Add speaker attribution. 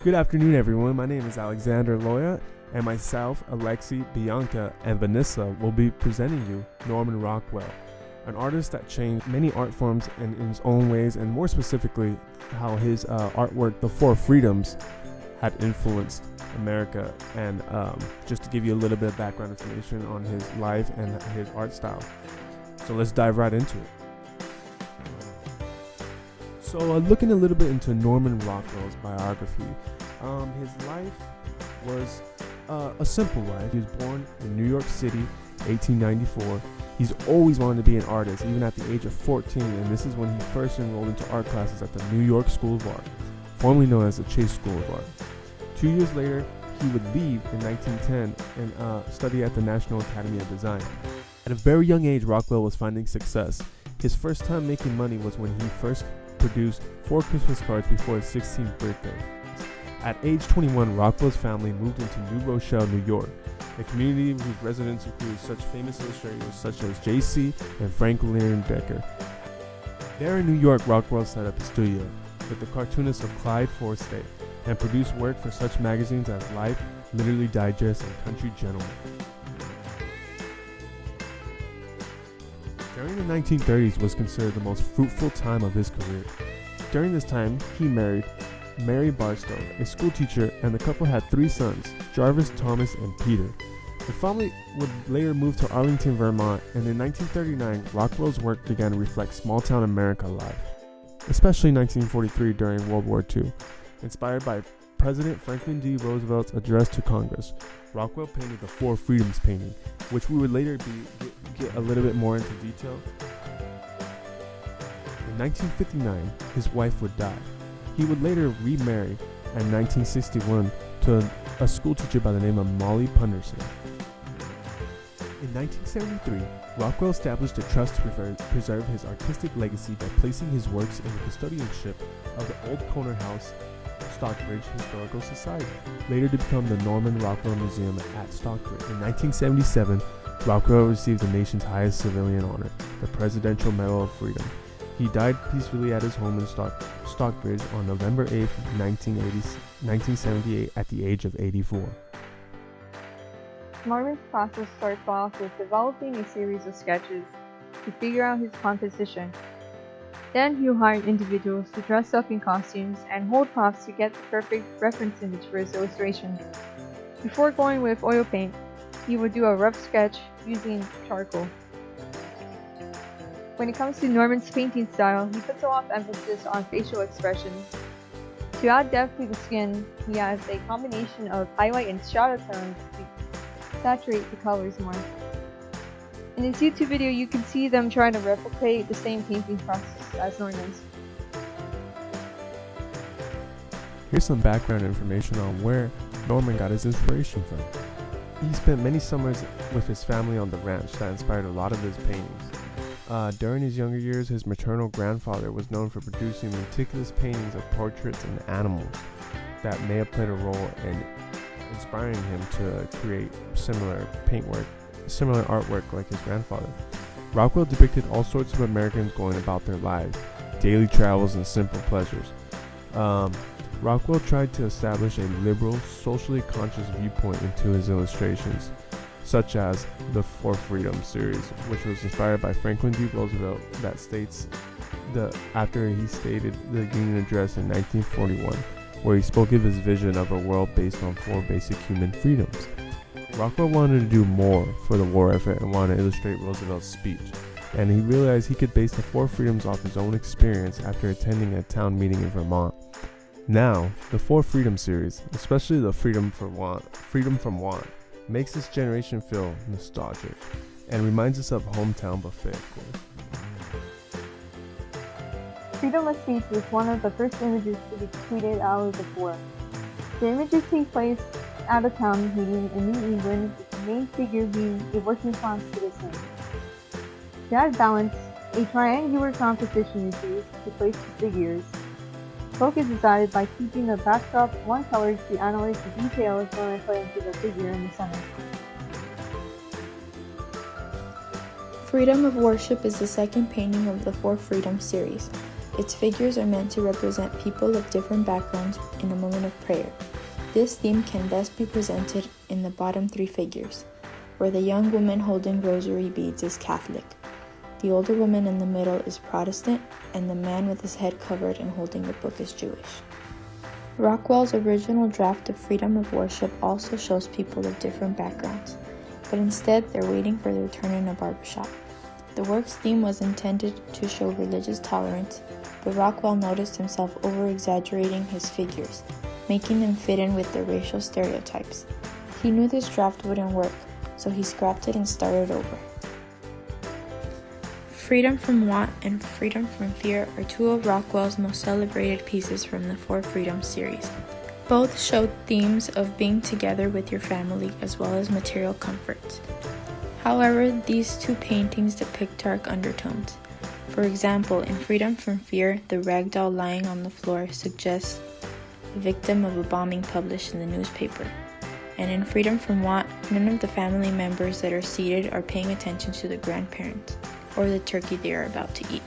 Speaker 1: Good afternoon, everyone. My name is Alexander Loya, and myself, Alexi, Bianca, and Vanessa will be presenting you Norman Rockwell, an artist that changed many art forms in his own ways, and more specifically, how his artwork, The Four Freedoms, had influenced America. And just to give you a little bit of background information on his life and his art style. So let's dive right into it. So looking a little bit into Norman Rockwell's biography, his life was a simple life. He was born in New York City, 1894. He's always wanted to be an artist, even at the age of 14, and this is when he first enrolled into art classes at the New York School of Art, formerly known as the Chase School of Art. 2 years later, he would leave in 1910 and study at the National Academy of Design. At a very young age, Rockwell was finding success. His first time making money was when he first produced 4 Christmas cards before his 16th birthday. At age 21, Rockwell's family moved into New Rochelle, New York, a community whose residents included such famous illustrators such as J.C. and Frank Leon Decker. There in New York, Rockwell set up his studio with the cartoonist of Clyde Forstay and produced work for such magazines as Life, Literary Digest, and Country Gentleman. During the 1930s was considered the most fruitful time of his career. During this time, he married Mary Barstow, a school teacher, and the couple had 3 sons, Jarvis, Thomas, and Peter. The family would later move to Arlington, Vermont, and in 1939, Rockwell's work began to reflect small-town America life, especially in 1943 during World War II. Inspired by President Franklin D. Roosevelt's address to Congress, Rockwell painted the Four Freedoms painting, which we would later get a little bit more into detail. In 1959, his wife would die. He would later remarry in 1961 to a school teacher by the name of Molly Punderson. In 1973, Rockwell established a trust to preserve his artistic legacy by placing his works in the custodianship of the Old Conner House Stockbridge Historical Society, later to become the Norman Rockwell Museum at Stockbridge. In 1977, Rockwell received the nation's highest civilian honor, the Presidential Medal of Freedom. He died peacefully at his home in Stockbridge on November 8, 1978, at the age of 84.
Speaker 2: Norman's process starts off with developing a series of sketches to figure out his composition. Then he hired individuals to dress up in costumes and hold props to get the perfect reference image for his illustrations. Before going with oil paint, he would do a rough sketch using charcoal. When it comes to Norman's painting style, he puts a lot of emphasis on facial expressions. To add depth to the skin, he has a combination of highlight and shadow tones to saturate the colors more. In this YouTube video, you can see them trying to replicate the same painting process as Norman's.
Speaker 1: Here's some background information on where Norman got his inspiration from. He spent many summers with his family on the ranch that inspired a lot of his paintings. During his younger years, his maternal grandfather was known for producing meticulous paintings of portraits and animals that may have played a role in inspiring him to create similar artwork like his grandfather. Rockwell depicted all sorts of Americans going about their lives, daily travels, and simple pleasures. Rockwell tried to establish a liberal, socially conscious viewpoint into his illustrations, such as the Four Freedoms series, which was inspired by Franklin D. Roosevelt, that states after he stated the Union Address in 1941, where he spoke of his vision of a world based on 4 basic human freedoms. Rockwell wanted to do more for the war effort and wanted to illustrate Roosevelt's speech, and he realized he could base the 4 freedoms off his own experience after attending a town meeting in Vermont. Now, the Four Freedoms series, especially the Freedom from Want, makes this generation feel nostalgic and reminds us of hometown buffet, of course.
Speaker 2: Freedom of speech was one of the first images to be tweeted out of the war. The images take place at a town meeting in New England, with the main figure being a working class citizen. To add balance, a triangular composition is used to place the figures. Focus is added by keeping the backdrop one color to analyze the details when put into the figure in the center.
Speaker 3: Freedom of Worship is the second painting of the Four Freedoms series. Its figures are meant to represent people of different backgrounds in a moment of prayer. This theme can best be presented in the bottom 3 figures, where the young woman holding rosary beads is Catholic, the older woman in the middle is Protestant, and the man with his head covered and holding the book is Jewish. Rockwell's original draft of freedom of worship also shows people of different backgrounds, but instead they're waiting for their turn in a barbershop. The work's theme was intended to show religious tolerance, but Rockwell noticed himself over-exaggerating his figures, making them fit in with the racial stereotypes. He knew this draft wouldn't work, so he scrapped it and started over. Freedom from Want and Freedom from Fear are 2 of Rockwell's most celebrated pieces from the 4 Freedoms series. Both showed themes of being together with your family as well as material comforts. However, these 2 paintings depict dark undertones. For example, in Freedom from Fear, the ragdoll lying on the floor suggests the victim of a bombing published in the newspaper. And in Freedom from Want, none of the family members that are seated are paying attention to the grandparents or the turkey they are about to eat.